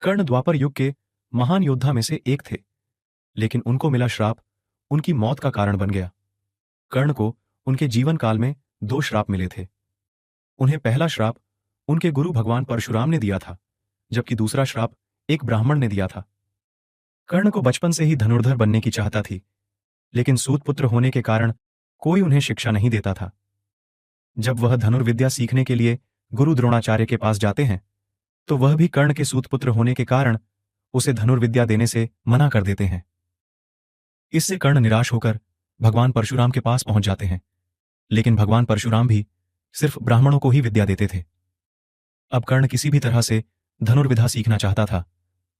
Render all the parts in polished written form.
कर्ण द्वापर युग के महान योद्धा में से एक थे, लेकिन उनको मिला श्राप उनकी मौत का कारण बन गया। कर्ण को उनके जीवन काल में 2 श्राप मिले थे। उन्हें पहला श्राप उनके गुरु भगवान परशुराम ने दिया था, जबकि दूसरा श्राप एक ब्राह्मण ने दिया था। कर्ण को बचपन से ही धनुर्धर बनने की चाहता थी, लेकिन सूत पुत्र होने के कारण कोई उन्हें शिक्षा नहीं देता था। जब वह धनुर्विद्या सीखने के लिए गुरु द्रोणाचार्य के पास जाते हैं, तो वह भी कर्ण के सूत पुत्र होने के कारण उसे धनुर्विद्या देने से मना कर देते हैं। इससे कर्ण निराश होकर भगवान परशुराम के पास पहुंच जाते हैं, लेकिन भगवान परशुराम भी सिर्फ ब्राह्मणों को ही विद्या देते थे। अब कर्ण किसी भी तरह से धनुर्विद्या सीखना चाहता था,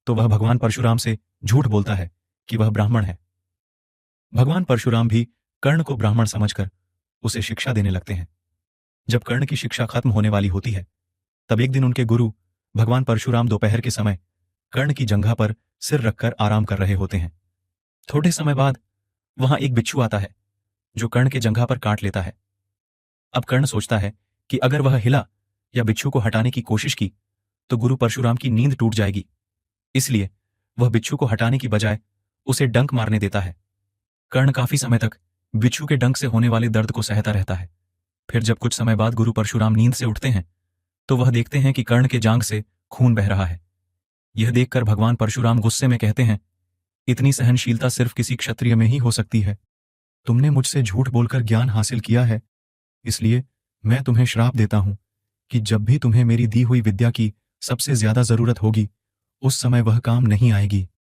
तो वह भगवान परशुराम से झूठ बोलता है कि वह ब्राह्मण है। भगवान परशुराम भी कर्ण को ब्राह्मण समझकर उसे शिक्षा देने लगते हैं। जब कर्ण की शिक्षा खत्म होने वाली होती है, तब एक दिन उनके गुरु भगवान परशुराम दोपहर के समय कर्ण की जंघा पर सिर रखकर आराम कर रहे होते हैं। थोड़े समय बाद वहां एक बिच्छू आता है, जो कर्ण के जंघा पर काट लेता है। अब कर्ण सोचता है कि अगर वह हिला या बिच्छू को हटाने की कोशिश की, तो गुरु परशुराम की नींद टूट जाएगी। इसलिए वह बिच्छू को हटाने की बजाय उसे डंक मारने देता है। कर्ण काफी समय तक बिच्छू के डंक से होने वाले दर्द को सहता रहता है। फिर जब कुछ समय बाद गुरु परशुराम नींद से उठते हैं, तो वह देखते हैं कि कर्ण के जांघ से खून बह रहा है। यह देखकर भगवान परशुराम गुस्से में कहते हैं, इतनी सहनशीलता सिर्फ किसी क्षत्रिय में ही हो सकती है। तुमने मुझसे झूठ बोलकर ज्ञान हासिल किया है, इसलिए मैं तुम्हें श्राप देता हूं कि जब भी तुम्हें मेरी दी हुई विद्या की सबसे ज्यादा जरूरत होगी, उस समय वह काम नहीं आएगी।